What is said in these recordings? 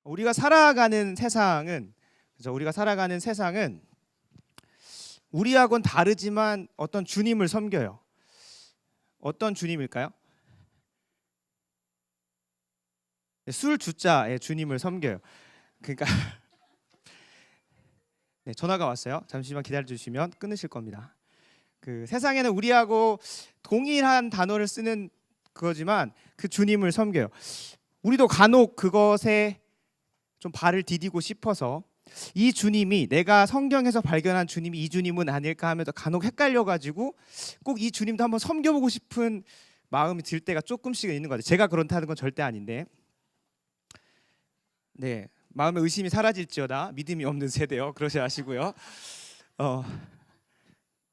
우리가 살아가는 세상은 우리가 살아가는 세상은 우리하고는 다르지만 어떤 주님을 섬겨요. 어떤 주님일까요? 술 주자의 주님을 섬겨요. 그러니까 네, 전화가 왔어요. 잠시만 기다려 주시면 끊으실 겁니다. 그 세상에는 우리하고 동일한 단어를 쓰는 그거지만 그 주님을 섬겨요. 우리도 간혹 그것에 좀 발을 디디고 싶어서 이 주님이 내가 성경에서 발견한 주님이 이 주님은 아닐까 하면서 간혹 헷갈려가지고 꼭 이 주님도 한번 섬겨보고 싶은 마음이 들 때가 조금씩은 있는 것 같아요. 제가 그렇다는 건 절대 아닌데, 네, 마음의 의심이 사라질지어다 믿음이 없는 세대요. 그러지 마시고요.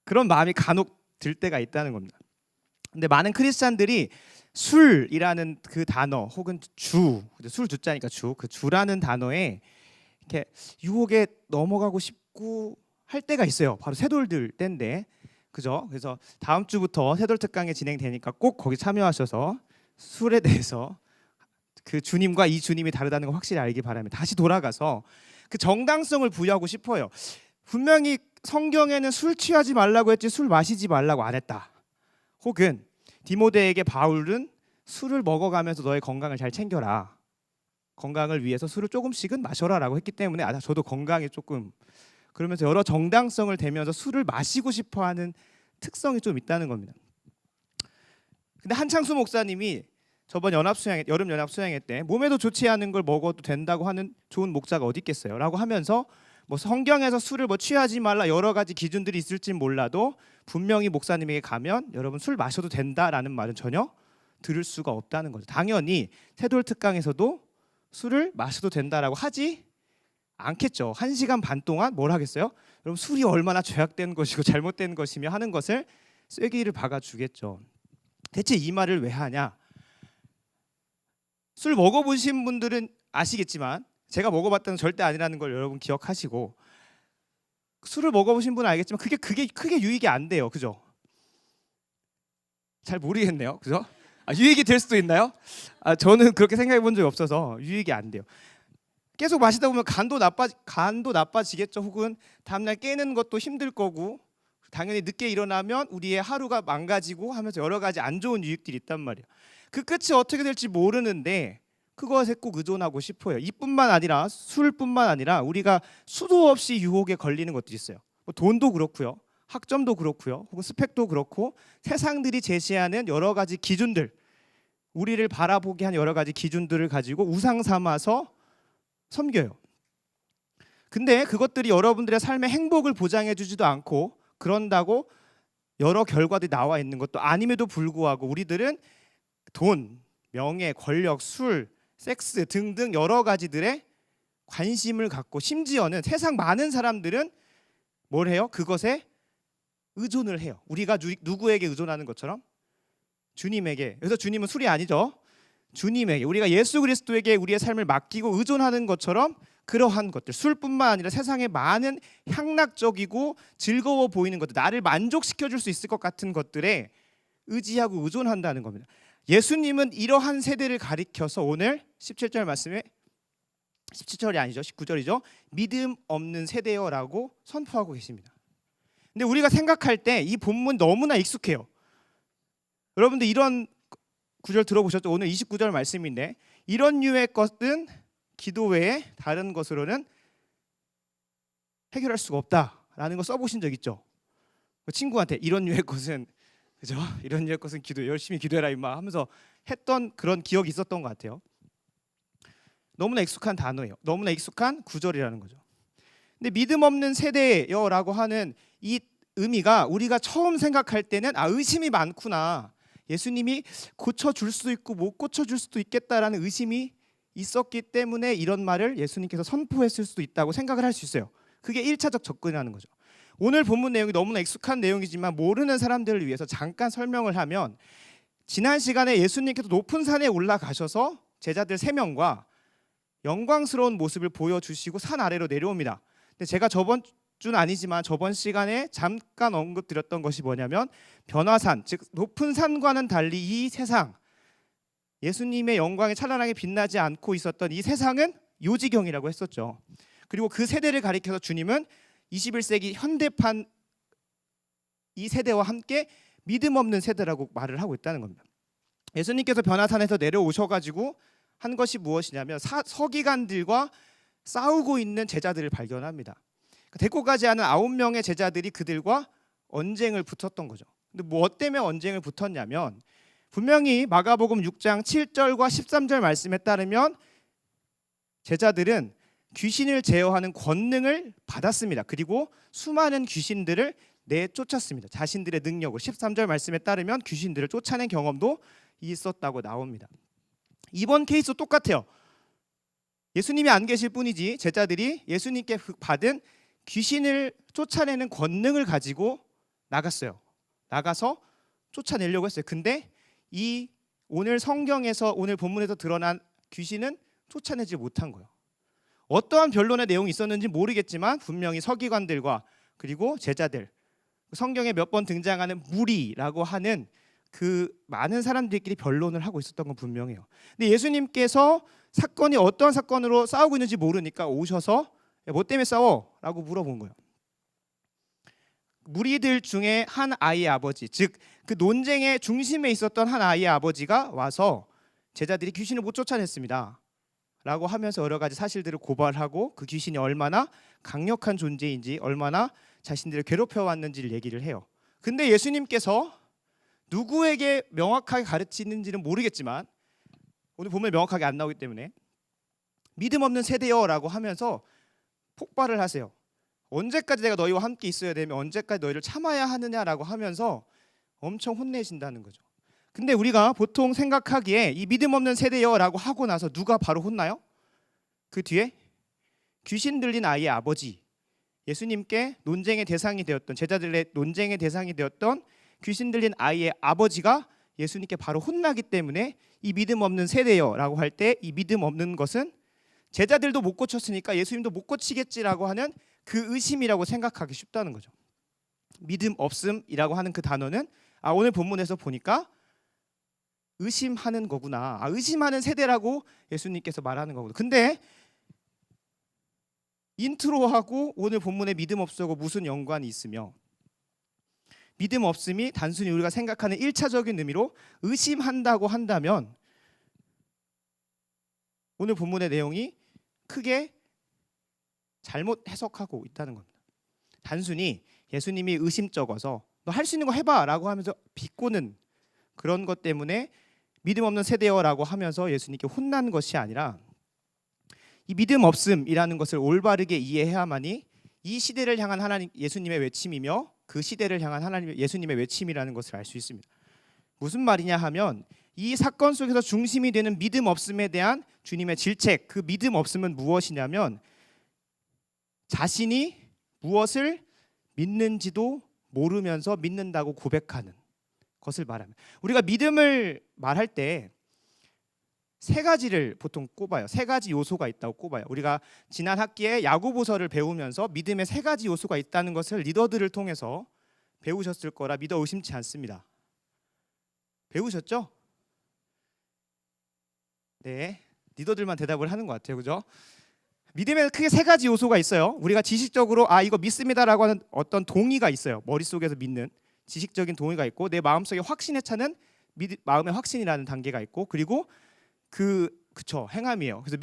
그런 마음이 간혹 들 때가 있다는 겁니다. 근데 많은 크리스찬들이 술이라는 그 단어 혹은 술 주자니까 그 주라는 단어에 이렇게 유혹에 넘어가고 싶고 할 때가 있어요. 바로 새돌들 때인데, 그죠? 그래서 다음 주부터 새돌 특강이 진행되니까 꼭 거기 참여하셔서 술에 대해서 그 주님과 이 주님이 다르다는 걸 확실히 알기 바랍니다. 다시 돌아가서 그 정당성을 부여하고 싶어요. 분명히 성경에는 술 취하지 말라고 했지 술 마시지 말라고 안 했다. 혹은 디모데에게 바울은 술을 먹어가면서 너의 건강을 잘 챙겨라. 건강을 위해서 술을 조금씩은 마셔라라고 했기 때문에 저도 건강에 조금 그러면서 여러 정당성을 대면서 술을 마시고 싶어하는 특성이 좀 있다는 겁니다. 근데 한창수 목사님이 저번 여름 연합 수양회 때 몸에도 좋지 않은 걸 먹어도 된다고 하는 좋은 목자가 어디 있겠어요? 라고 하면서 뭐 성경에서 술을 취하지 말라 여러 가지 기준들이 있을진 몰라도 분명히 목사님에게 가면 여러분 술 마셔도 된다라는 말은 전혀 들을 수가 없다는 거죠. 당연히 새돌 특강에서도 술을 마셔도 된다라고 하지 않겠죠. 1시간 반 동안 뭘 하겠어요? 여러분 술이 얼마나 죄악된 것이고 잘못된 것이며 하는 것을 쐐기를 박아주겠죠. 대체 이 말을 왜 하냐? 술 먹어보신 분들은 아시겠지만 제가 먹어봤다는 절대 아니라는 걸 여러분 기억하시고, 술을 먹어보신 분은 알겠지만 그게 크게 유익이 안 돼요. 그죠? 잘 모르겠네요. 그죠? 유익이 될 수도 있나요? 저는 그렇게 생각해 본 적이 없어서 유익이 안 돼요. 계속 마시다 보면 간도 나빠지겠죠. 혹은 다음날 깨는 것도 힘들 거고, 당연히 늦게 일어나면 우리의 하루가 망가지고 하면서 여러 가지 안 좋은 유익들이 있단 말이에요. 그 끝이 어떻게 될지 모르는데 그것에 꼭 의존하고 싶어요. 이뿐만 아니라 술뿐만 아니라 우리가 수도 없이 유혹에 걸리는 것들이 있어요. 뭐 돈도 그렇고요, 학점도 그렇고요, 혹은 스펙도 그렇고 세상들이 제시하는 여러 가지 기준들, 우리를 바라보게 한 여러 가지 기준들을 가지고 우상 삼아서 섬겨요. 근데 그것들이 여러분들의 삶의 행복을 보장해 주지도 않고 그런다고 여러 결과들이 나와 있는 것도 아님에도 불구하고 우리들은 돈, 명예, 권력, 술, 섹스 등등 여러 가지들에 관심을 갖고, 심지어는 세상 많은 사람들은 뭘 해요? 그것에 의존을 해요. 우리가 누구에게 의존하는 것처럼 주님에게. 그래서 주님은 술이 아니죠. 주님에게, 우리가 예수 그리스도에게 우리의 삶을 맡기고 의존하는 것처럼 그러한 것들, 술뿐만 아니라 세상의 많은 향락적이고 즐거워 보이는 것들, 나를 만족시켜줄 수 있을 것 같은 것들에 의지하고 의존한다는 겁니다. 예수님은 이러한 세대를 가리켜서 오늘 17절 말씀에 17절이 아니죠, 19절이죠. 믿음 없는 세대여라고 선포하고 계십니다. 근데 우리가 생각할 때 이 본문 너무나 익숙해요. 여러분들 이런 구절 들어보셨죠? 오늘 29절 말씀인데, 이런 류의 것은 기도 외에 다른 것으로는 해결할 수가 없다라는 거 써보신 적 있죠? 친구한테 이런 류의 것은, 그죠? 이런 류의 것은 열심히 기도해라 임마 하면서 했던 그런 기억이 있었던 것 같아요. 너무나 익숙한 단어예요. 너무나 익숙한 구절이라는 거죠. 근데 믿음 없는 세대여라고 하는 이 의미가 우리가 처음 생각할 때는 의심이 많구나, 예수님이 고쳐줄 수도 있고 못 고쳐줄 수도 있겠다라는 의심이 있었기 때문에 이런 말을 예수님께서 선포했을 수도 있다고 생각을 할 수 있어요. 그게 1차적 접근이라는 거죠. 오늘 본문 내용이 너무나 익숙한 내용이지만 모르는 사람들을 위해서 잠깐 설명을 하면, 지난 시간에 예수님께서 높은 산에 올라가셔서 제자들 3명과 영광스러운 모습을 보여주시고 산 아래로 내려옵니다. 근데 제가 저번 주는 아니지만 저번 시간에 잠깐 언급드렸던 것이 뭐냐면, 변화산, 즉 높은 산과는 달리 이 세상, 예수님의 영광이 찬란하게 빛나지 않고 있었던 이 세상은 요지경이라고 했었죠. 그리고 그 세대를 가리켜서 주님은 21세기 현대판 이 세대와 함께 믿음 없는 세대라고 말을 하고 있다는 겁니다. 예수님께서 변화산에서 내려오셔가지고 한 것이 무엇이냐면 서기관들과 싸우고 있는 제자들을 발견합니다. 데리고 가지 않은 9명의 제자들이 그들과 언쟁을 붙었던 거죠. 근데 무엇 때문에 언쟁을 붙었냐면 분명히 마가복음 6장 7절과 13절 말씀에 따르면 제자들은 귀신을 제어하는 권능을 받았습니다. 그리고 수많은 귀신들을 내쫓았습니다. 자신들의 능력으로 13절 말씀에 따르면 귀신들을 쫓아낸 경험도 있었다고 나옵니다. 이번 케이스도 똑같아요. 예수님이 안 계실 뿐이지 제자들이 예수님께 받은 귀신을 쫓아내는 권능을 가지고 나갔어요. 나가서 쫓아내려고 했어요. 근데 이 오늘 성경에서 오늘 본문에서 드러난 귀신은 쫓아내지 못한 거예요. 어떠한 변론의 내용이 있었는지 모르겠지만 분명히 서기관들과 그리고 제자들, 성경에 몇 번 등장하는 무리라고 하는 그 많은 사람들끼리 변론을 하고 있었던 건 분명해요. 근데 예수님께서 사건이 어떠한 사건으로 싸우고 있는지 모르니까 오셔서 뭐 때문에 싸워? 라고 물어본 거예요. 무리들 중에 한 아이의 아버지, 즉 그 논쟁의 중심에 있었던 한 아이의 아버지가 와서 제자들이 귀신을 못 쫓아냈습니다 라고 하면서 여러 가지 사실들을 고발하고 그 귀신이 얼마나 강력한 존재인지 얼마나 자신들을 괴롭혀왔는지를 얘기를 해요. 근데 예수님께서 누구에게 명확하게 가르치는지는 모르겠지만 오늘 보면 명확하게 안 나오기 때문에 믿음 없는 세대여 라고 하면서 폭발을 하세요. 언제까지 내가 너희와 함께 있어야 되며 언제까지 너희를 참아야 하느냐라고 하면서 엄청 혼내신다는 거죠. 근데 우리가 보통 생각하기에 이 믿음 없는 세대여 라고 하고 나서 누가 바로 혼나요? 그 뒤에 귀신 들린 아이의 아버지, 예수님께 논쟁의 대상이 되었던 제자들의 논쟁의 대상이 되었던 귀신 들린 아이의 아버지가 예수님께 바로 혼나기 때문에 이 믿음 없는 세대여 라고 할 때 이 믿음 없는 것은 제자들도 못 고쳤으니까 예수님도 못 고치겠지라고 하는 그 의심이라고 생각하기 쉽다는 거죠. 믿음 없음이라고 하는 그 단어는 오늘 본문에서 보니까 의심하는 거구나. 의심하는 세대라고 예수님께서 말하는 거구나. 근데 인트로하고 오늘 본문의 믿음 없음하고 무슨 연관이 있으며 믿음 없음이 단순히 우리가 생각하는 1차적인 의미로 의심한다고 한다면 오늘 본문의 내용이 크게 잘못 해석하고 있다는 겁니다. 단순히 예수님이 의심쩍어서 너 할 수 있는 거 해봐 라고 하면서 비꼬는 그런 것 때문에 믿음 없는 세대여라고 하면서 예수님께 혼난 것이 아니라 이 믿음 없음이라는 것을 올바르게 이해해야만이 이 시대를 향한 하나님 예수님의 외침이며 그 시대를 향한 하나님 예수님의 외침이라는 것을 알 수 있습니다. 무슨 말이냐 하면 이 사건 속에서 중심이 되는 믿음 없음에 대한 주님의 질책, 그 믿음 없음은 무엇이냐면 자신이 무엇을 믿는지도 모르면서 믿는다고 고백하는 것을 말합니다. 우리가 믿음을 말할 때 세 가지를 보통 꼽아요. 세 가지 요소가 있다고 꼽아요. 우리가 지난 학기에 야고보서를 배우면서 믿음의 세 가지 요소가 있다는 것을 리더들을 통해서 배우셨을 거라 믿어 의심치 않습니다. 배우셨죠? 네, 리더들만 대답을 하는 것 같아요, 그죠? 믿음에 크게 세 가지 요소가 있어요. 우리가 지식적으로 이거 믿습니다라고 하는 어떤 동의가 있어요. 머릿속에서 믿는 지식적인 동의가 있고 내 마음속에 확신에 차는 마음의 확신이라는 단계가 있고 그리고 그쵸 행함이에요. 그래서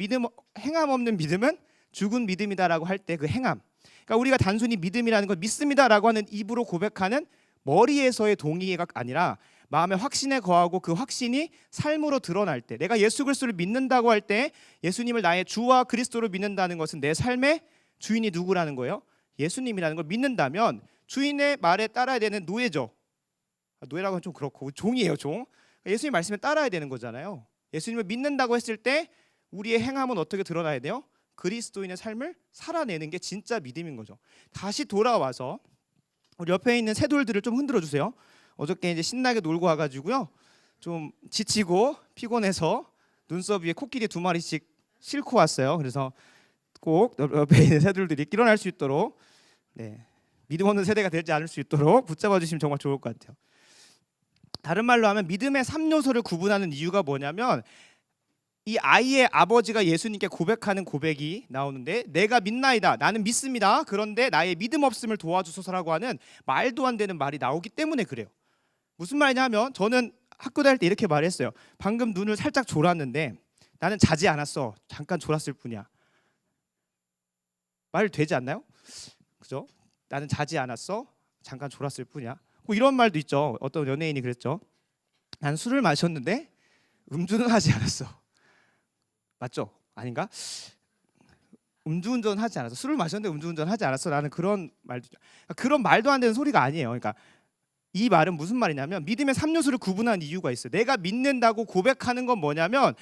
행함 없는 믿음은 죽은 믿음이다라고 할 때 그 행함. 그러니까 우리가 단순히 믿음이라는 걸 믿습니다라고 하는 입으로 고백하는 머리에서의 동의가 아니라 마음의 확신에 거하고 그 확신이 삶으로 드러날 때 내가 예수 그리스도를 믿는다고 할 때 예수님을 나의 주와 그리스도로 믿는다는 것은 내 삶의 주인이 누구라는 거예요? 예수님이라는 걸 믿는다면 주인의 말에 따라야 되는 노예죠. 노예라고 하면 좀 그렇고 종이에요, 종. 예수님 말씀에 따라야 되는 거잖아요. 예수님을 믿는다고 했을 때 우리의 행함은 어떻게 드러나야 돼요? 그리스도인의 삶을 살아내는 게 진짜 믿음인 거죠. 다시 돌아와서 우리 옆에 있는 새돌들을 좀 흔들어 주세요. 어저께 이제 신나게 놀고 와가지고요, 좀 지치고 피곤해서 눈썹 위에 코끼리 2마리씩 싣고 왔어요. 그래서 꼭 옆에 있는 새돌들이 일어날 수 있도록, 믿음 없는 세대가 되지 않을 수 있도록 붙잡아 주시면 정말 좋을 것 같아요. 다른 말로 하면 믿음의 3요소를 구분하는 이유가 뭐냐면 이 아이의 아버지가 예수님께 고백하는 고백이 나오는데, 내가 믿나이다, 나는 믿습니다, 그런데 나의 믿음 없음을 도와주소서라고 하는 말도 안 되는 말이 나오기 때문에 그래요. 무슨 말이냐 하면, 저는 학교 다닐 때 이렇게 말했어요. 방금 눈을 살짝 졸았는데 나는 자지 않았어, 잠깐 졸았을 뿐이야. 말 되지 않나요? 그죠? 나는 자지 않았어, 잠깐 졸았을 뿐이야. 뭐 이런 말도 있죠. 어떤 연예인이 그랬죠. 난 술을 마셨는데 음주는 하지 않았어. 맞죠? 아닌가? 음주운전 하지 않았어. 술을 마셨는데 음주운전 하지 않았어. 라는 그런 말도, 그런 말도 안 되는 소리가 아니에요. 그러니까 이 말은 무슨 말이냐면, 믿음의 3요소를 구분한 이유가 있어요. 내가 믿는다고 고백하는 건 뭐냐면,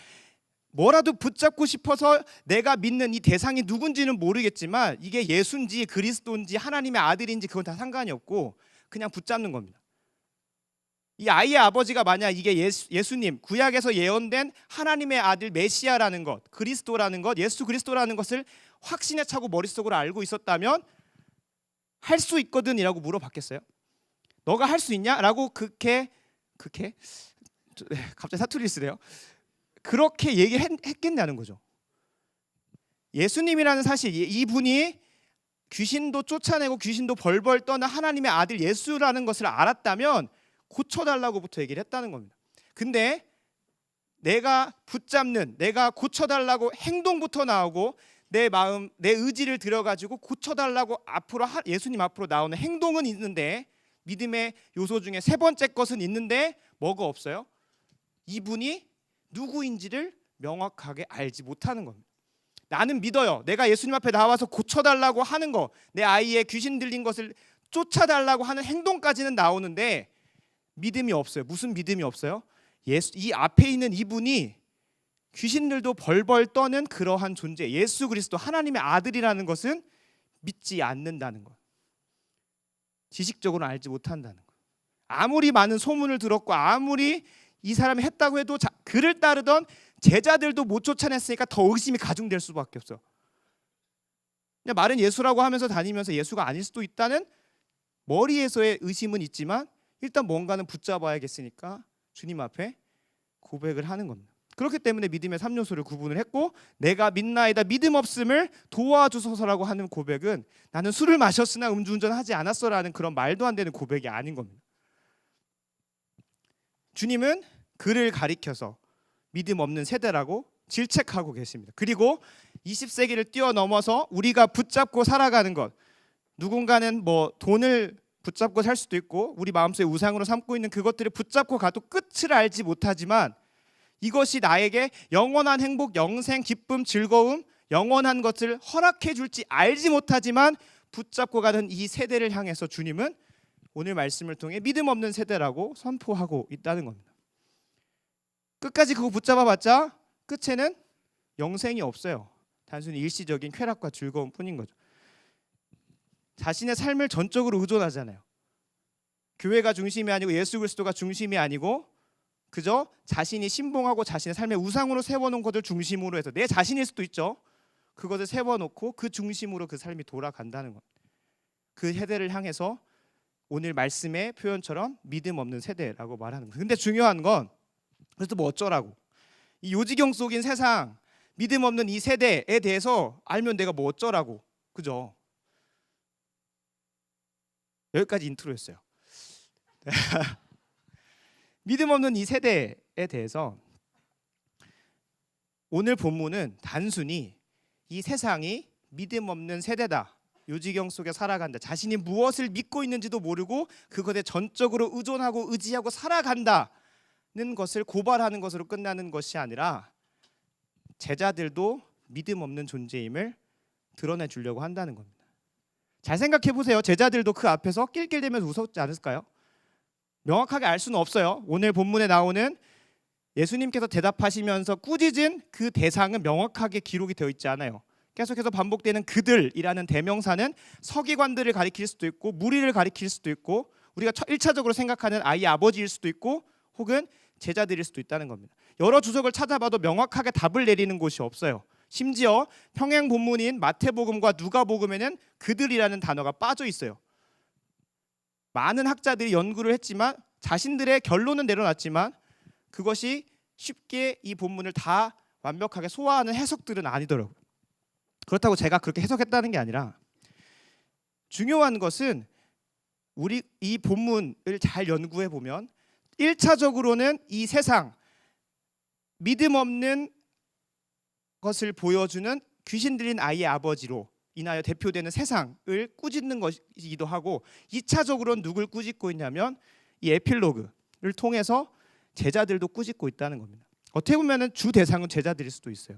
뭐라도 붙잡고 싶어서 내가 믿는 이 대상이 누군지는 모르겠지만 이게 예수인지 그리스도인지 하나님의 아들인지 그건 다 상관이 없고 그냥 붙잡는 겁니다. 이 아이의 아버지가 만약 이게 예수님, 구약에서 예언된 하나님의 아들 메시아라는 것, 그리스도라는 것, 예수 그리스도라는 것을 확신에 차고 머릿속으로 알고 있었다면 할 수 있거든 이라고 물어봤겠어요? 너가 할 수 있냐? 라고 갑자기 사투리 쓰네요. 그렇게 얘기했겠냐는 거죠. 예수님이라는 사실, 이분이 귀신도 쫓아내고 귀신도 벌벌 떠는 하나님의 아들 예수라는 것을 알았다면 고쳐달라고부터 얘기를 했다는 겁니다. 근데 내가 붙잡는, 내가 고쳐달라고 행동부터 나오고 내 마음, 내 의지를 들여가지고 고쳐달라고 앞으로 예수님 앞으로 나오는 행동은 있는데, 믿음의 요소 중에 세 번째 것은 있는데 뭐가 없어요? 이분이 누구인지를 명확하게 알지 못하는 겁니다. 나는 믿어요. 내가 예수님 앞에 나와서 고쳐달라고 하는 거, 내 아이의 귀신 들린 것을 쫓아달라고 하는 행동까지는 나오는데 믿음이 없어요. 무슨 믿음이 없어요? 이 앞에 있는 이분이 귀신들도 벌벌 떠는 그러한 존재, 예수 그리스도 하나님의 아들이라는 것은 믿지 않는다는 것. 지식적으로 알지 못한다는 것. 아무리 많은 소문을 들었고 아무리 이 사람이 했다고 해도 그를 따르던 제자들도 못 쫓아냈으니까 더 의심이 가중될 수밖에 없어. 그냥 말은 예수라고 하면서 다니면서 예수가 아닐 수도 있다는 머리에서의 의심은 있지만 일단 뭔가는 붙잡아야겠으니까 주님 앞에 고백을 하는 겁니다. 그렇기 때문에 믿음의 3요소를 구분을 했고, 내가 믿나이다, 믿음 없음을 도와주소서라고 하는 고백은 나는 술을 마셨으나 음주운전하지 않았어라는 그런 말도 안 되는 고백이 아닌 겁니다. 주님은 그를 가리켜서 믿음 없는 세대라고 질책하고 계십니다. 그리고 20세기를 뛰어넘어서 우리가 붙잡고 살아가는 것, 누군가는 뭐 돈을 붙잡고 살 수도 있고 우리 마음속에 우상으로 삼고 있는 그것들을 붙잡고 가도 끝을 알지 못하지만 이것이 나에게 영원한 행복, 영생, 기쁨, 즐거움, 영원한 것을 허락해 줄지 알지 못하지만 붙잡고 가는 이 세대를 향해서 주님은 오늘 말씀을 통해 믿음 없는 세대라고 선포하고 있다는 겁니다. 끝까지 그거 붙잡아봤자 끝에는 영생이 없어요. 단순히 일시적인 쾌락과 즐거움 뿐인 거죠. 자신의 삶을 전적으로 의존하잖아요. 교회가 중심이 아니고 예수 그리스도가 중심이 아니고 그저 자신이 신봉하고 자신의 삶의 우상으로 세워놓은 것을 중심으로 해서 내 자신일 수도 있죠. 그것을 세워놓고 그 중심으로 그 삶이 돌아간다는 것. 그 세대를 향해서 오늘 말씀의 표현처럼 믿음 없는 세대라고 말하는 거예요. 근데 중요한 건 그래서 뭐 어쩌라고, 이 요지경 속인 세상, 믿음 없는 이 세대에 대해서 알면 내가 뭐 어쩌라고, 그죠? 여기까지 인트로였어요. 믿음 없는 이 세대에 대해서 오늘 본문은 단순히 이 세상이 믿음 없는 세대다, 요지경 속에 살아간다, 자신이 무엇을 믿고 있는지도 모르고 그것에 전적으로 의존하고 의지하고 살아간다는 것을 고발하는 것으로 끝나는 것이 아니라 제자들도 믿음 없는 존재임을 드러내 주려고 한다는 겁니다. 잘 생각해 보세요. 제자들도 그 앞에서 낄낄대면서 웃었지 않을까요? 명확하게 알 수는 없어요. 오늘 본문에 나오는 예수님께서 대답하시면서 꾸짖은 그 대상은 명확하게 기록이 되어 있지 않아요. 계속해서 반복되는 그들이라는 대명사는 서기관들을 가리킬 수도 있고 무리를 가리킬 수도 있고 우리가 1차적으로 생각하는 아이의 아버지일 수도 있고 혹은 제자들일 수도 있다는 겁니다. 여러 주석을 찾아봐도 명확하게 답을 내리는 곳이 없어요. 심지어 평행 본문인 마태복음과 누가복음에는 그들이라는 단어가 빠져 있어요. 많은 학자들이 연구를 했지만 자신들의 결론은 내려놨지만 그것이 쉽게 이 본문을 다 완벽하게 소화하는 해석들은 아니더라고요. 그렇다고 제가 그렇게 해석했다는 게 아니라 중요한 것은 우리 이 본문을 잘 연구해 보면 1차적으로는 이 세상 믿음 없는 것을 보여주는 귀신 들린 아이의 아버지로 인하여 대표되는 세상을 꾸짖는 것이기도 하고 2차적으로는 누굴 꾸짖고 있냐면 이 에필로그를 통해서 제자들도 꾸짖고 있다는 겁니다. 어떻게 보면 주 대상은 제자들일 수도 있어요.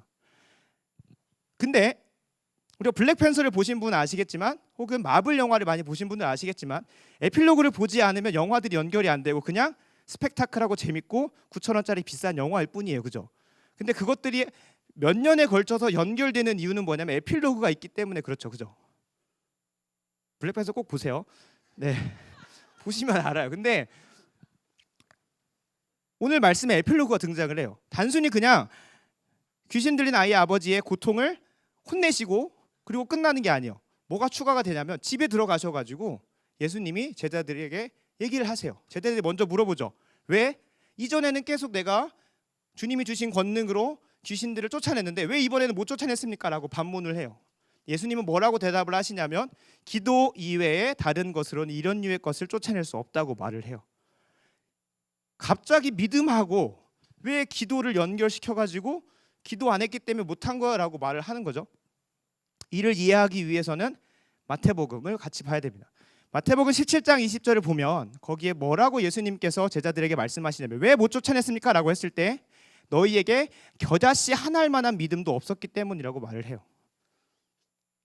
근데 우리가 블랙팬서를 보신 분은 아시겠지만 혹은 마블 영화를 많이 보신 분은 아시겠지만 에필로그를 보지 않으면 영화들이 연결이 안 되고 그냥 스펙타클하고 재밌고 9,000원짜리 비싼 영화일 뿐이에요. 그죠? 근데 그것들이 몇 년에 걸쳐서 연결되는 이유는 뭐냐면 에필로그가 있기 때문에 그렇죠. 그죠? 블랙팬서 꼭 보세요. 네. 보시면 알아요. 근데 오늘 말씀에 에필로그가 등장을 해요. 단순히 그냥 귀신 들린 아이의 아버지의 고통을 혼내시고 그리고 끝나는 게 아니에요. 뭐가 추가가 되냐면 집에 들어가셔가지고 예수님이 제자들에게 얘기를 하세요. 제자들이 먼저 물어보죠. 왜? 이전에는 계속 내가 주님이 주신 권능으로 귀신들을 쫓아냈는데 왜 이번에는 못 쫓아냈습니까? 라고 반문을 해요. 예수님은 뭐라고 대답을 하시냐면 기도 이외에 다른 것으로는 이런 류의 것을 쫓아낼 수 없다고 말을 해요. 갑자기 믿음하고 왜 기도를 연결시켜가지고 기도 안 했기 때문에 못한 거라고 말을 하는 거죠. 이를 이해하기 위해서는 마태복음을 같이 봐야 됩니다. 마태복음 17장 20절을 보면 거기에 뭐라고 예수님께서 제자들에게 말씀하시냐면 왜 못 쫓아냈습니까? 라고 했을 때 너희에게 겨자씨 한 알 만한 믿음도 없었기 때문이라고 말을 해요.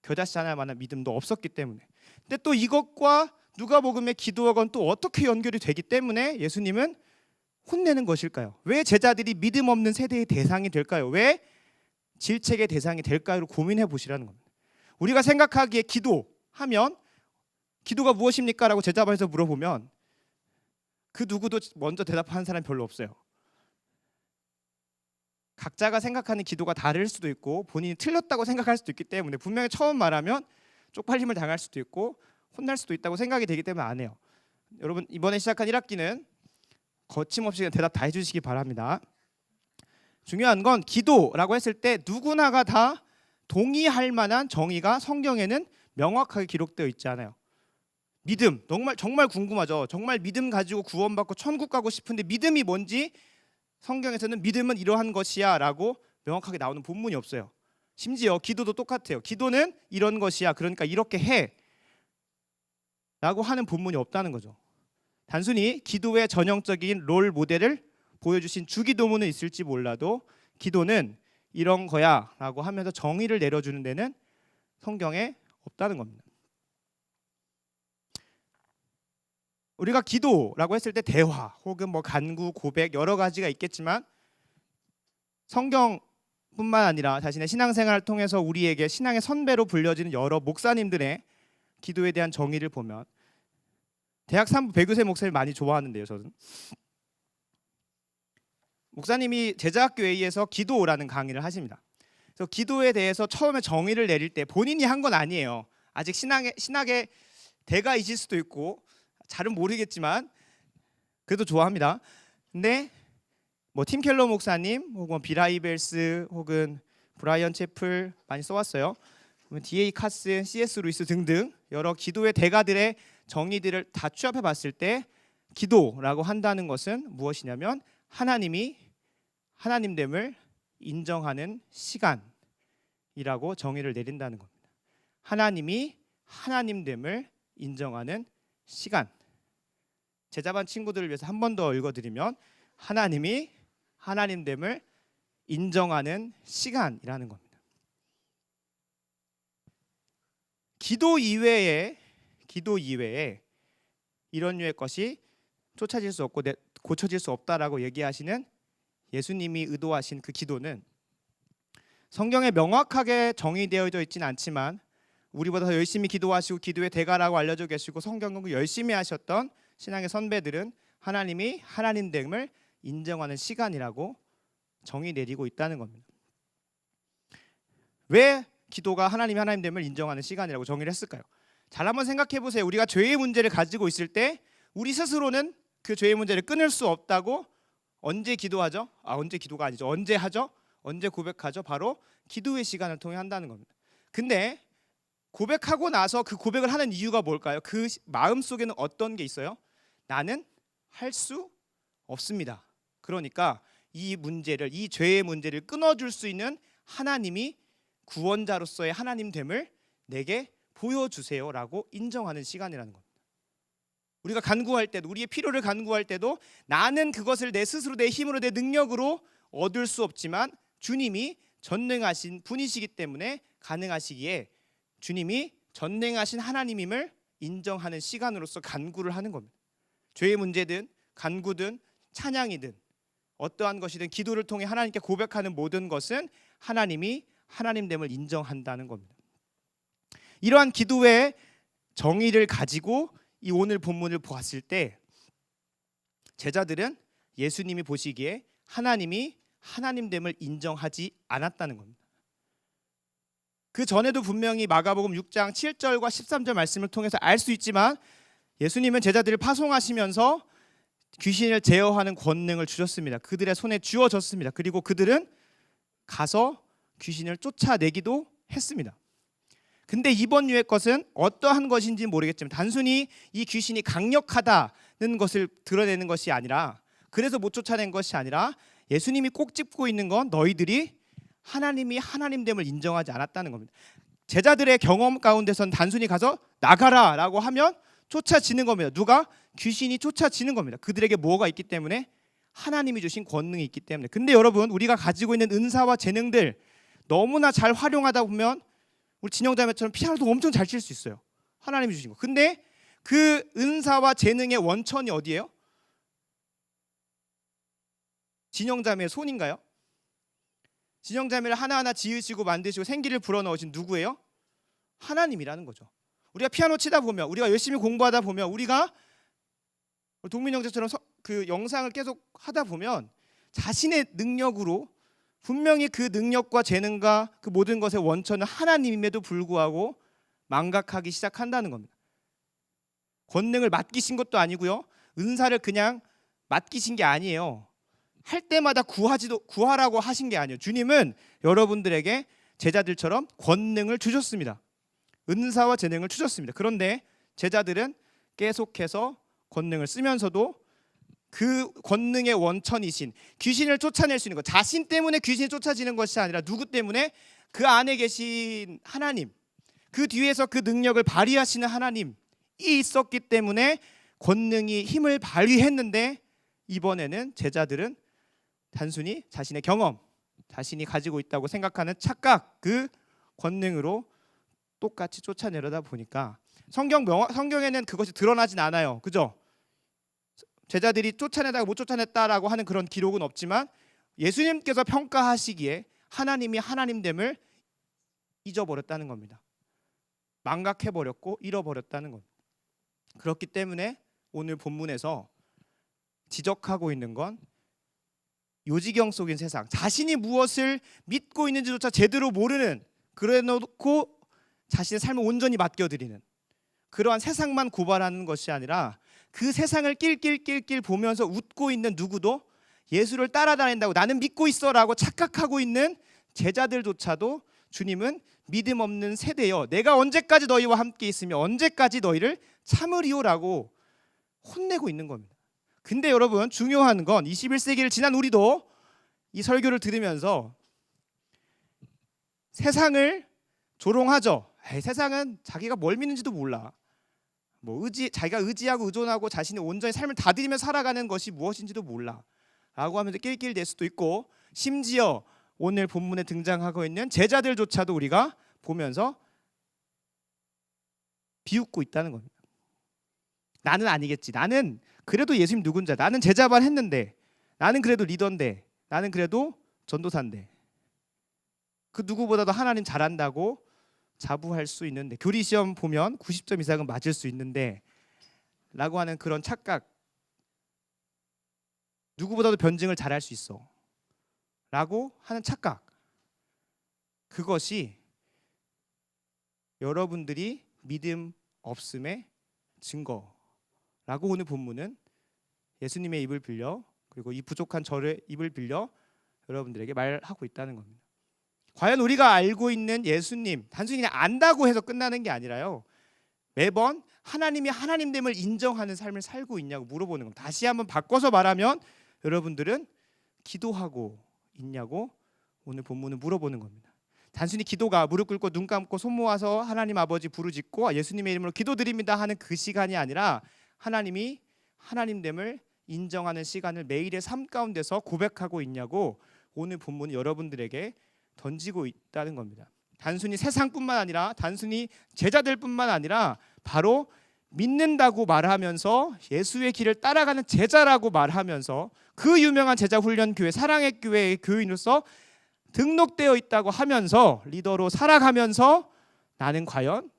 겨자씨 한 알 만한 믿음도 없었기 때문에. 근데 또 이것과 누가복음의 기도학은 또 어떻게 연결이 되기 때문에 예수님은 혼내는 것일까요? 왜 제자들이 믿음 없는 세대의 대상이 될까요? 왜 질책의 대상이 될까요? 고민해 보시라는 겁니다. 우리가 생각하기에 기도하면 기도가 무엇입니까? 라고 제자반에서 물어보면 그 누구도 먼저 대답하는 사람이 별로 없어요. 각자가 생각하는 기도가 다를 수도 있고 본인이 틀렸다고 생각할 수도 있기 때문에 분명히 처음 말하면 쪽팔림을 당할 수도 있고 혼날 수도 있다고 생각이 되기 때문에 안 해요. 여러분 이번에 시작한 1학기는 거침없이 그냥 대답 다 해주시기 바랍니다. 중요한 건 기도라고 했을 때 누구나가 다 동의할 만한 정의가 성경에는 명확하게 기록되어 있지 않아요. 믿음 정말 궁금하죠. 정말 믿음 가지고 구원받고 천국 가고 싶은데 믿음이 뭔지 성경에서는 믿음은 이러한 것이야 라고 명확하게 나오는 본문이 없어요. 심지어 기도도 똑같아요. 기도는 이런 것이야 그러니까 이렇게 해 라고 하는 본문이 없다는 거죠. 단순히 기도의 전형적인 롤 모델을 보여주신 주기도문은 있을지 몰라도 기도는 이런 거야 라고 하면서 정의를 내려주는 데는 성경에 없다는 겁니다. 우리가 기도라고 했을 때 대화 혹은 뭐 간구, 고백 여러 가지가 있겠지만 성경뿐만 아니라 자신의 신앙생활을 통해서 우리에게 신앙의 선배로 불려지는 여러 목사님들의 기도에 대한 정의를 보면 대학 3부 백유세 목사님 많이 좋아하는데요. 저는 목사님이 제자학교 A에서 기도라는 강의를 하십니다. 그래서 기도에 대해서 처음에 정의를 내릴 때 본인이 한 건 아니에요. 아직 신학의 대가이실 수도 있고 잘은 모르겠지만 그래도 좋아합니다. 근데 뭐 팀 켈러 목사님 혹은 비라이벨스 혹은 브라이언 채플 많이 써왔어요. D.A. 카슨, C.S. 루이스 등등 여러 기도의 대가들의 정의들을 다 취합해 봤을 때 기도라고 한다는 것은 무엇이냐면 하나님이 하나님됨을 인정하는 시간이라고 정의를 내린다는 겁니다. 하나님이 하나님됨을 인정하는 시간. 제자반 친구들을 위해서 한 번 더 읽어드리면 하나님이 하나님됨을 인정하는 시간이라는 겁니다. 기도 이외에 이런 류의 것이 쫓아질 수 없고 고쳐질 수 없다라고 얘기하시는 예수님이 의도하신 그 기도는 성경에 명확하게 정의되어져 있지는 않지만 우리보다 더 열심히 기도하시고 기도의 대가라고 알려져 계시고 성경 공부 열심히 하셨던 신앙의 선배들은 하나님이 하나님됨을 인정하는 시간이라고 정의 내리고 있다는 겁니다. 왜 기도가 하나님이 하나님됨을 인정하는 시간이라고 정의를 했을까요? 잘 한번 생각해 보세요. 우리가 죄의 문제를 가지고 있을 때 우리 스스로는 그 죄의 문제를 끊을 수 없다고 언제 기도하죠? 언제 기도가 아니죠. 언제 하죠? 언제 고백하죠? 바로 기도의 시간을 통해 한다는 겁니다. 근데 고백하고 나서 그 고백을 하는 이유가 뭘까요? 그 마음속에는 어떤 게 있어요? 나는 할 수 없습니다. 그러니까 이 문제를, 이 죄의 문제를 끊어줄 수 있는 하나님이 구원자로서의 하나님됨을 내게 보여주세요라고 인정하는 시간이라는 겁니다. 우리가 간구할 때도, 우리의 필요를 간구할 때도 나는 그것을 내 스스로, 내 힘으로, 내 능력으로 얻을 수 없지만 주님이 전능하신 분이시기 때문에 가능하시기에 주님이 전능하신 하나님임을 인정하는 시간으로서 간구를 하는 겁니다. 죄의 문제든 간구든 찬양이든 어떠한 것이든 기도를 통해 하나님께 고백하는 모든 것은 하나님이 하나님됨을 인정한다는 겁니다. 이러한 기도의 정의를 가지고 이 오늘 본문을 보았을 때 제자들은 예수님이 보시기에 하나님이 하나님됨을 인정하지 않았다는 겁니다. 그 전에도 분명히 마가복음 6장 7절과 13절 말씀을 통해서 알 수 있지만 예수님은 제자들을 파송하시면서 귀신을 제어하는 권능을 주셨습니다. 그들의 손에 쥐어졌습니다. 그리고 그들은 가서 귀신을 쫓아내기도 했습니다. 근데 이번 유의 것은 어떠한 것인지 모르겠지만 단순히 이 귀신이 강력하다는 것을 드러내는 것이 아니라, 그래서 못 쫓아낸 것이 아니라 예수님이 꼭 짚고 있는 건 너희들이 하나님이 하나님됨을 인정하지 않았다는 겁니다. 제자들의 경험 가운데서는 단순히 가서 나가라 라고 하면 쫓아지는 겁니다. 누가? 귀신이 쫓아지는 겁니다. 그들에게 뭐가 있기 때문에? 하나님이 주신 권능이 있기 때문에. 근데 여러분, 우리가 가지고 있는 은사와 재능들 너무나 잘 활용하다 보면 우리 진영자매처럼 피아노도 엄청 잘 칠 수 있어요. 하나님이 주신 거. 근데 그 은사와 재능의 원천이 어디예요? 진영자매의 손인가요? 진영자매를 하나하나 지으시고 만드시고 생기를 불어넣으신 누구예요? 하나님이라는 거죠. 우리가 피아노 치다 보면, 우리가 열심히 공부하다 보면, 우리가 동민 형제처럼 그 영상을 계속 하다 보면 자신의 능력으로 분명히 그 능력과 재능과 그 모든 것의 원천은 하나님임에도 불구하고 망각하기 시작한다는 겁니다. 권능을 맡기신 것도 아니고요, 은사를 그냥 맡기신 게 아니에요. 할 때마다 구하라고 하신 게 아니에요. 주님은 여러분들에게 제자들처럼 권능을 주셨습니다. 은사와 재능을 주셨습니다. 그런데 제자들은 계속해서 권능을 쓰면서도 그 권능의 원천이신 귀신을 쫓아낼 수 있는 것, 자신 때문에 귀신이 쫓아지는 것이 아니라 누구 때문에? 그 안에 계신 하나님, 그 뒤에서 그 능력을 발휘하시는 하나님이 있었기 때문에 권능이 힘을 발휘했는데, 이번에는 제자들은 단순히 자신의 경험, 자신이 가지고 있다고 생각하는 착각, 그 권능으로 똑같이 쫓아내려다 보니까 성경에는 그것이 드러나진 않아요. 그죠? 제자들이 쫓아내다가 못 쫓아냈다라고 하는 그런 기록은 없지만 예수님께서 평가하시기에 하나님이 하나님됨을 잊어버렸다는 겁니다. 망각해버렸고 잃어버렸다는 겁니다. 그렇기 때문에 오늘 본문에서 지적하고 있는 건 요지경 속인 세상, 자신이 무엇을 믿고 있는지조차 제대로 모르는, 그래놓고 자신의 삶을 온전히 맡겨드리는 그러한 세상만 고발하는 것이 아니라 그 세상을 낄낄낄낄 보면서 웃고 있는 누구도 예수를 따라다닌다고 나는 믿고 있어라고 착각하고 있는 제자들조차도 주님은 믿음 없는 세대여, 내가 언제까지 너희와 함께 있으며 언제까지 너희를 참으리오라고 혼내고 있는 겁니다. 근데 여러분, 중요한 건 21세기를 지난 우리도 이 설교를 들으면서 세상을 조롱하죠. 세상은 자기가 뭘 믿는지도 몰라. 자기가 의지하고 의존하고 자신의 온전히 삶을 다 드리며 살아가는 것이 무엇인지도 몰라 라고 하면서 낄낄댈 수도 있고, 심지어 오늘 본문에 등장하고 있는 제자들조차도 우리가 보면서 비웃고 있다는 겁니다. 나는 아니겠지, 나는 그래도 예수님 누군지, 나는 제자반 했는데, 나는 그래도 리더인데, 나는 그래도 전도사인데, 그 누구보다도 하나님 잘한다고 자부할 수 있는데, 교리시험 보면 90점 이상은 맞을 수 있는데 라고 하는 그런 착각, 누구보다도 변증을 잘할 수 있어 라고 하는 착각, 그것이 여러분들이 믿음 없음의 증거라고 오늘 본문은 예수님의 입을 빌려, 그리고 이 부족한 저의 입을 빌려 여러분들에게 말하고 있다는 겁니다. 과연 우리가 알고 있는 예수님, 단순히 그냥 안다고 해서 끝나는 게 아니라요, 매번 하나님이 하나님됨을 인정하는 삶을 살고 있냐고 물어보는 겁니다. 다시 한번 바꿔서 말하면 여러분들은 기도하고 있냐고 오늘 본문은 물어보는 겁니다. 단순히 기도가 무릎 꿇고 눈 감고 손 모아서 하나님 아버지 부르짖고 예수님의 이름으로 기도드립니다 하는 그 시간이 아니라 하나님이 하나님됨을 인정하는 시간을 매일의 삶 가운데서 고백하고 있냐고 오늘 본문은 여러분들에게 던지고 있다는 겁니다. 단순히 세상뿐만 아니라 단순히 제자들뿐만 아니라 바로 믿는다고 말하면서 예수의 길을 따라가는 제자라고 말하면서 그 유명한 제자 훈련 교회 사랑의 교회의 교인으로서 등록되어 있다고 하면서 리더로 살아가면서 나는 과연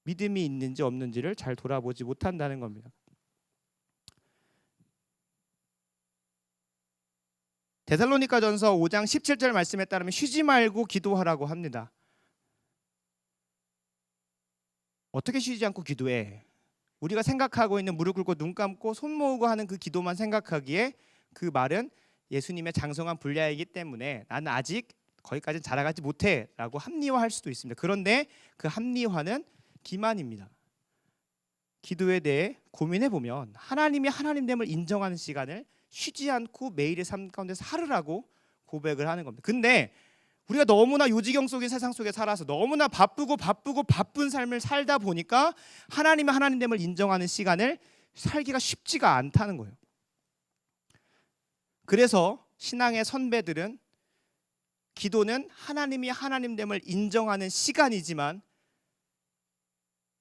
믿음이 있는지 없는지를 잘 돌아보지 못한다는 겁니다. 데살로니가전서 5장 17절 말씀에 따르면 쉬지 말고 기도하라고 합니다. 어떻게 쉬지 않고 기도해? 우리가 생각하고 있는 무릎 꿇고 눈 감고 손 모으고 하는 그 기도만 생각하기에 그 말은 예수님의 장성한 분량이기 때문에 나는 아직 거기까지는 자라가지 못해 라고 합리화할 수도 있습니다. 그런데 그 합리화는 기만입니다. 기도에 대해 고민해 보면 하나님이 하나님됨을 인정하는 시간을 쉬지 않고 매일의 삶 가운데서 하루라고 고백을 하는 겁니다. 근데 우리가 너무나 요지경 속의 세상 속에 살아서 너무나 바쁜 삶을 살다 보니까 하나님의 하나님됨을 인정하는 시간을 살기가 쉽지가 않다는 거예요. 그래서 신앙의 선배들은 기도는 하나님이 하나님됨을 인정하는 시간이지만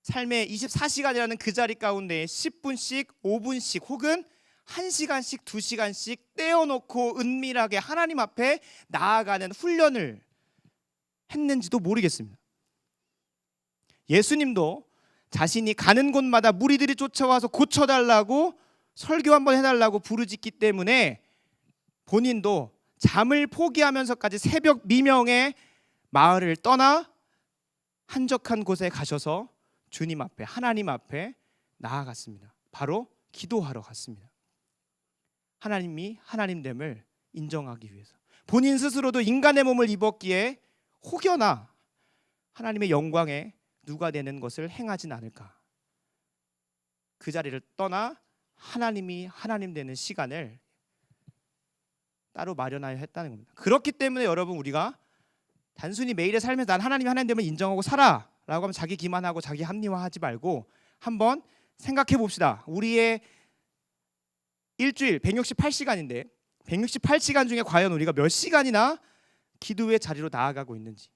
삶의 24시간이라는 그 자리 가운데 10분씩 5분씩 혹은 1시간씩 2시간씩 떼어놓고 은밀하게 하나님 앞에 나아가는 훈련을 했는지도 모르겠습니다. 예수님도 자신이 가는 곳마다 무리들이 쫓아와서 고쳐달라고 설교 한번 해달라고 부르짖기 때문에 본인도 잠을 포기하면서까지 새벽 미명에 마을을 떠나 한적한 곳에 가셔서 주님 앞에 하나님 앞에 나아갔습니다. 바로 기도하러 갔습니다. 하나님이 하나님됨을 인정하기 위해서 본인 스스로도 인간의 몸을 입었기에 혹여나 하나님의 영광에 누가 되는 것을 행하진 않을까, 그 자리를 떠나 하나님이 하나님 되는 시간을 따로 마련하여 했다는 겁니다. 그렇기 때문에 여러분 우리가 단순히 매일의 삶에서 난 하나님이 하나님됨을 인정하고 살아 라고 하면 자기 기만하고 자기 합리화하지 말고 한번 생각해 봅시다. 우리의 일주일 168시간인데 168시간 중에 과연 우리가 몇 시간이나 기도의 자리로 나아가고 있는지.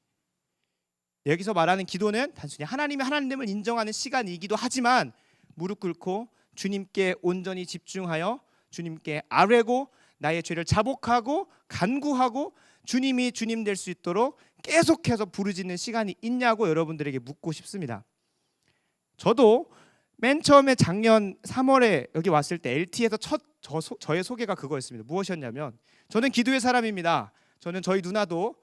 여기서 말하는 기도는 단순히 하나님이 하나님됨을 인정하는 시간이기도 하지만 무릎 꿇고 주님께 온전히 집중하여 주님께 아뢰고 나의 죄를 자복하고 간구하고 주님이 주님 될 수 있도록 계속해서 부르짖는 시간이 있냐고 여러분들에게 묻고 싶습니다. 저도 맨 처음에 작년 3월에 여기 왔을 때 LT에서 첫 저의 소개가 그거였습니다. 무엇이었냐면 저는 기도의 사람입니다. 저는 저희 누나도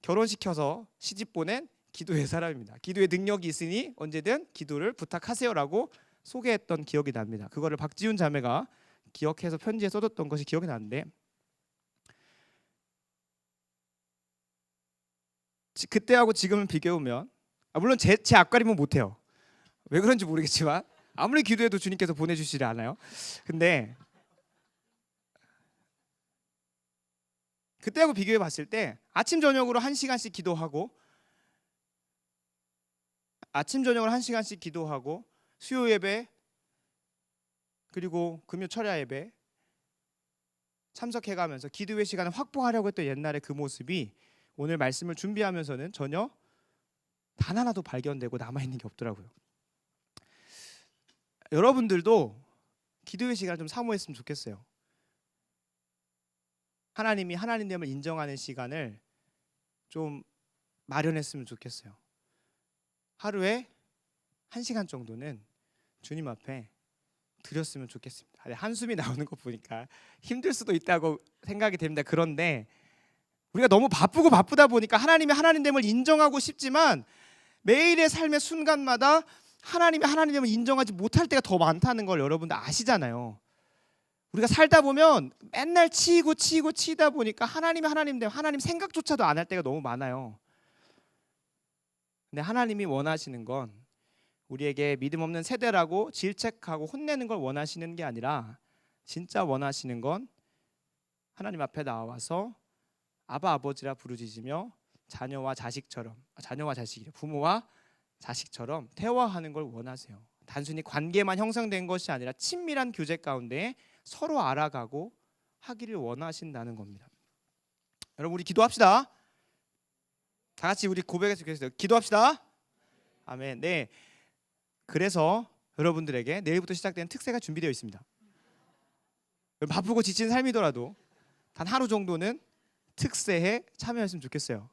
결혼시켜서 시집 보낸 기도의 사람입니다. 기도의 능력이 있으니 언제든 기도를 부탁하세요라고 소개했던 기억이 납니다. 그거를 박지훈 자매가 기억해서 편지에 써뒀던 것이 기억이 나는데 그때하고 지금을 비교해보면 물론 제 앞가림은 못해요. 왜 그런지 모르겠지만 아무리 기도해도 주님께서 보내주시지 않아요. 근데 그때하고 비교해 봤을 때 아침 저녁으로 1시간씩 기도하고 수요 예배 그리고 금요 철야 예배 참석해가면서 기도의 시간을 확보하려고 했던 옛날의 그 모습이 오늘 말씀을 준비하면서는 전혀 단 하나도 발견되고 남아있는 게 없더라고요. 여러분들도 기도의 시간을 좀 사모했으면 좋겠어요. 하나님이 하나님됨을 인정하는 시간을 좀 마련했으면 좋겠어요. 하루에 1시간 정도는 주님 앞에 드렸으면 좋겠습니다. 한숨이 나오는 거 보니까 힘들 수도 있다고 생각이 됩니다. 그런데 우리가 너무 바쁘다 보니까 하나님이 하나님됨을 인정하고 싶지만 매일의 삶의 순간마다 하나님이 하나님됨을 인정하지 못할 때가 더 많다는 걸 여러분들 아시잖아요. 우리가 살다 보면 맨날 치다 보니까 하나님 생각조차도 안 할 때가 너무 많아요. 근데 하나님이 원하시는 건 우리에게 믿음 없는 세대라고 질책하고 혼내는 걸 원하시는 게 아니라 진짜 원하시는 건 하나님 앞에 나와서 아바 아버지라 부르짖으며 자녀와 부모와 자식처럼 대화하는 걸 원하세요. 단순히 관계만 형성된 것이 아니라 친밀한 교제 가운데 서로 알아가고 하기를 원하신다는 겁니다. 여러분, 우리 기도합시다. 다 같이 우리 고백해서 기도합시다. 아멘. 네. 그래서 여러분들에게 내일부터 시작되는 특세가 준비되어 있습니다. 바쁘고 지친 삶이더라도 단 하루 정도는 특세에 참여했으면 좋겠어요.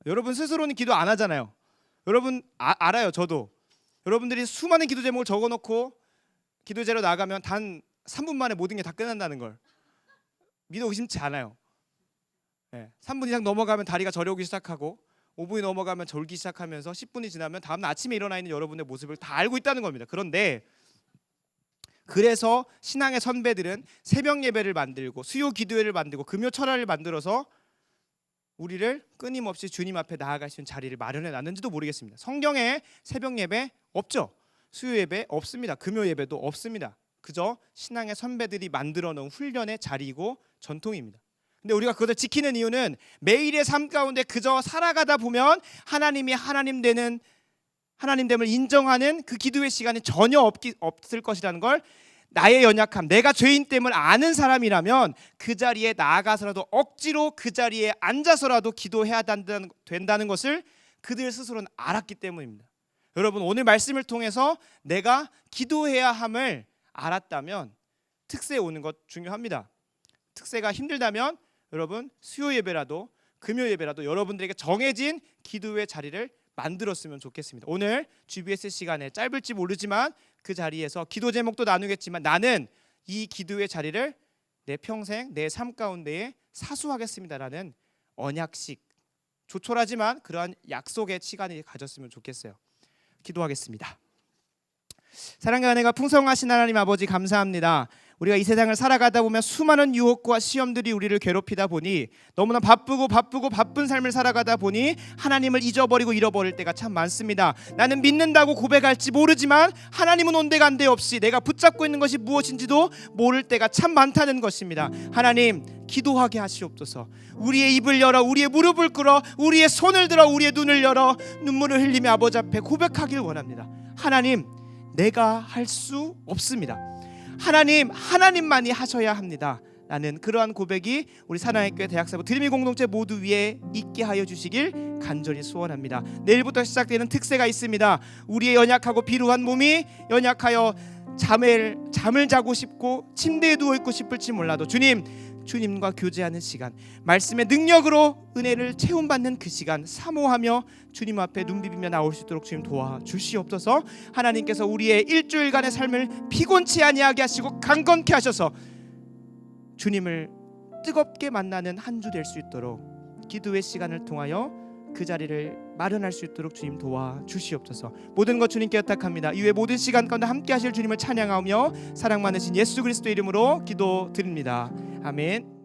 여러분 스스로는 기도 안 하잖아요. 여러분 알아요. 저도. 여러분들이 수많은 기도 제목을 적어놓고 기도제로 나가면 단 3분 만에 모든 게 다 끝난다는 걸 믿어 의심치 않아요. 3분 이상 넘어가면 다리가 저려오기 시작하고 5분이 넘어가면 졸기 시작하면서 10분이 지나면 다음날 아침에 일어나 있는 여러분의 모습을 다 알고 있다는 겁니다. 그런데 그래서 신앙의 선배들은 새벽 예배를 만들고 수요 기도회를 만들고 금요 철야를 만들어서 우리를 끊임없이 주님 앞에 나아갈 수 있는 자리를 마련해 놨는지도 모르겠습니다. 성경에 새벽 예배 없죠. 수요 예배 없습니다. 금요 예배도 없습니다. 그저 신앙의 선배들이 만들어 놓은 훈련의 자리이고 전통입니다. 근데 우리가 그것을 지키는 이유는 매일의 삶 가운데 그저 살아가다 보면 하나님이 하나님됨을 인정하는 그 기도의 시간이 전혀 없을 것이라는 걸, 나의 연약함, 내가 죄인됨을 아는 사람이라면 그 자리에 나아가서라도 억지로 그 자리에 앉아서라도 기도해야 된다는 것을 그들 스스로는 알았기 때문입니다. 여러분, 오늘 말씀을 통해서 내가 기도해야 함을 알았다면 특세에 오는 것 중요합니다. 특세가 힘들다면 여러분 수요 예배라도 금요 예배라도 여러분들에게 정해진 기도의 자리를 만들었으면 좋겠습니다. 오늘 GBS 시간에 짧을지 모르지만 그 자리에서 기도 제목도 나누겠지만 나는 이 기도의 자리를 내 평생 내 삶 가운데에 사수하겠습니다라는 언약식, 조촐하지만 그러한 약속의 시간이 가졌으면 좋겠어요. 기도하겠습니다. 사랑과 은혜가 풍성하신 하나님 아버지, 감사합니다. 우리가 이 세상을 살아가다 보면 수많은 유혹과 시험들이 우리를 괴롭히다 보니 너무나 바쁜 삶을 살아가다 보니 하나님을 잃어버릴 때가 참 많습니다. 나는 믿는다고 고백할지 모르지만 하나님은 온데간데 없이 내가 붙잡고 있는 것이 무엇인지도 모를 때가 참 많다는 것입니다. 하나님, 기도하게 하시옵소서. 우리의 입을 열어, 우리의 무릎을 꿇어, 우리의 손을 들어, 우리의 눈을 열어 눈물을 흘리며 아버지 앞에 고백하길 원합니다. 하나님, 내가 할 수 없습니다. 하나님만이 하셔야 합니다. 라는 그러한 고백이 우리 사랑의 교회 대학사부 드림이 공동체 모두 위에 있게 하여 주시길 간절히 소원합니다. 내일부터 시작되는 특세가 있습니다. 우리의 연약하고 비루한 몸이 연약하여 잠을 자고 싶고 침대에 누워 있고 싶을지 몰라도 주님과 교제하는 시간, 말씀의 능력으로 은혜를 체험받는 그 시간 사모하며 주님 앞에 눈 비비며 나올 수 있도록 주님 도와주시옵소서. 하나님께서 우리의 일주일간의 삶을 피곤치 아니하게 하시고 강건케 하셔서 주님을 뜨겁게 만나는 한 주 될 수 있도록 기도의 시간을 통하여 그 자리를 마련할 수 있도록 주님 도와주시옵소서. 모든 것 주님께 의탁합니다. 이후에 모든 시간 가운데 함께 하실 주님을 찬양하며 사랑 많으신 예수 그리스도 이름으로 기도드립니다. 아멘.